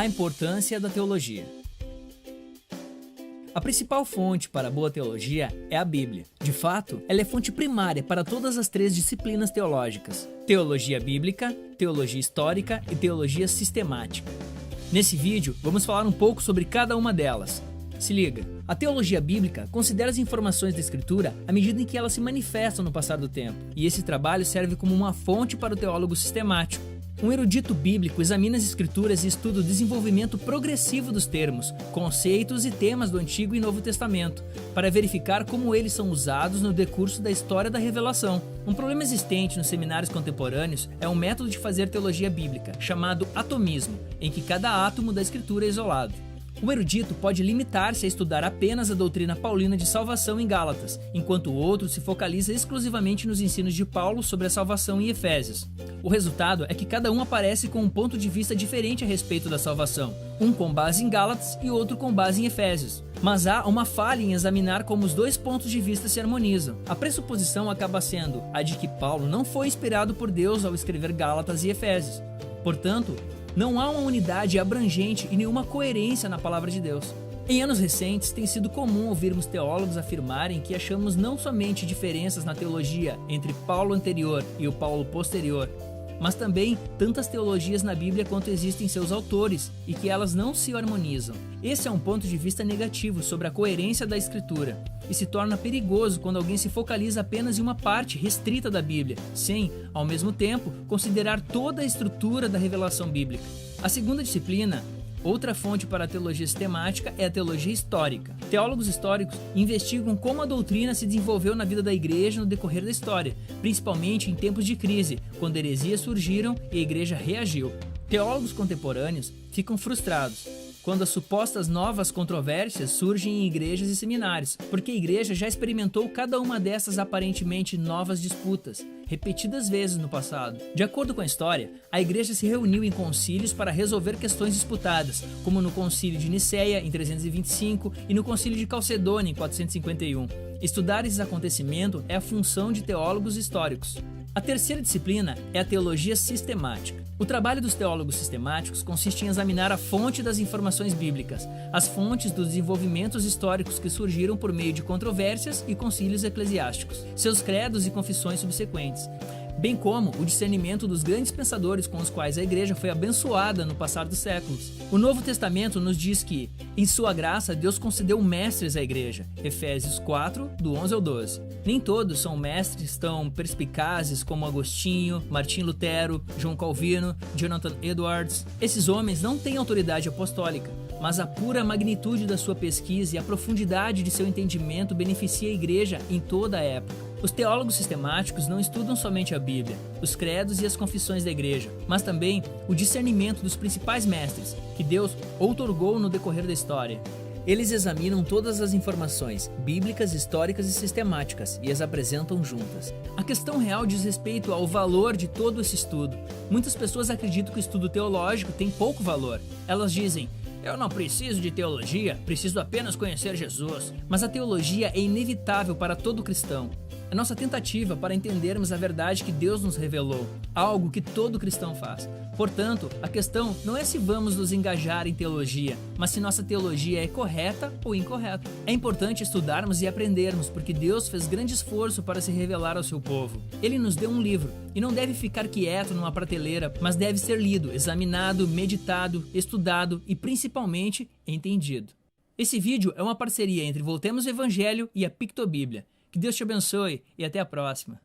A importância da teologia. A principal fonte para a boa teologia é a Bíblia. De fato, ela é fonte primária para todas as 3 disciplinas teológicas: teologia bíblica, teologia histórica e teologia sistemática. Nesse vídeo, vamos falar um pouco sobre cada uma delas. Se liga, a teologia bíblica considera as informações da Escritura à medida em que elas se manifestam no passar do tempo, e esse trabalho serve como uma fonte para o teólogo sistemático. Um erudito bíblico examina as Escrituras e estuda o desenvolvimento progressivo dos termos, conceitos e temas do Antigo e Novo Testamento, para verificar como eles são usados no decurso da história da revelação. Um problema existente nos seminários contemporâneos é um método de fazer teologia bíblica, chamado atomismo, em que cada átomo da Escritura é isolado. O erudito pode limitar-se a estudar apenas a doutrina paulina de salvação em Gálatas, enquanto o outro se focaliza exclusivamente nos ensinos de Paulo sobre a salvação em Efésios. O resultado é que cada um aparece com um ponto de vista diferente a respeito da salvação, um com base em Gálatas e outro com base em Efésios. Mas há uma falha em examinar como os 2 pontos de vista se harmonizam. A pressuposição acaba sendo a de que Paulo não foi inspirado por Deus ao escrever Gálatas e Efésios. Portanto, não há uma unidade abrangente e nenhuma coerência na palavra de Deus. Em anos recentes, tem sido comum ouvirmos teólogos afirmarem que achamos não somente diferenças na teologia entre Paulo anterior e o Paulo posterior, mas também tantas teologias na Bíblia quanto existem seus autores e que elas não se harmonizam. Esse é um ponto de vista negativo sobre a coerência da Escritura e se torna perigoso quando alguém se focaliza apenas em uma parte restrita da Bíblia, sem, ao mesmo tempo, considerar toda a estrutura da revelação bíblica. A segunda disciplina, outra fonte para a teologia sistemática, é a teologia histórica. Teólogos históricos investigam como a doutrina se desenvolveu na vida da igreja no decorrer da história, principalmente em tempos de crise, quando heresias surgiram e a igreja reagiu. Teólogos contemporâneos ficam frustrados quando as supostas novas controvérsias surgem em igrejas e seminários, porque a igreja já experimentou cada uma dessas aparentemente novas disputas, repetidas vezes no passado. De acordo com a história, a igreja se reuniu em concílios para resolver questões disputadas, como no concílio de Nicéia, em 325, e no concílio de Calcedônia, em 451. Estudar esses acontecimentos é a função de teólogos históricos. A terceira disciplina é a teologia sistemática. O trabalho dos teólogos sistemáticos consiste em examinar a fonte das informações bíblicas, as fontes dos desenvolvimentos históricos que surgiram por meio de controvérsias e concílios eclesiásticos, seus credos e confissões subsequentes, bem como o discernimento dos grandes pensadores com os quais a igreja foi abençoada no passar dos séculos. O Novo Testamento nos diz que, em sua graça, Deus concedeu mestres à igreja, Efésios 4, do 11 ao 12. Nem todos são mestres tão perspicazes como Agostinho, Martim Lutero, João Calvino, Jonathan Edwards. Esses homens não têm autoridade apostólica, mas a pura magnitude da sua pesquisa e a profundidade de seu entendimento beneficia a igreja em toda a época. Os teólogos sistemáticos não estudam somente a Bíblia, os credos e as confissões da igreja, mas também o discernimento dos principais mestres, que Deus outorgou no decorrer da história. Eles examinam todas as informações bíblicas, históricas e sistemáticas e as apresentam juntas. A questão real diz respeito ao valor de todo esse estudo. Muitas pessoas acreditam que o estudo teológico tem pouco valor. Elas dizem: eu não preciso de teologia, preciso apenas conhecer Jesus. Mas a teologia é inevitável para todo cristão. É nossa tentativa para entendermos a verdade que Deus nos revelou, algo que todo cristão faz. Portanto, a questão não é se vamos nos engajar em teologia, mas se nossa teologia é correta ou incorreta. É importante estudarmos e aprendermos, porque Deus fez grande esforço para se revelar ao seu povo. Ele nos deu um livro, e não deve ficar quieto numa prateleira, mas deve ser lido, examinado, meditado, estudado e principalmente entendido. Esse vídeo é uma parceria entre Voltemos ao Evangelho e a Pictobíblia. Que Deus te abençoe e até a próxima.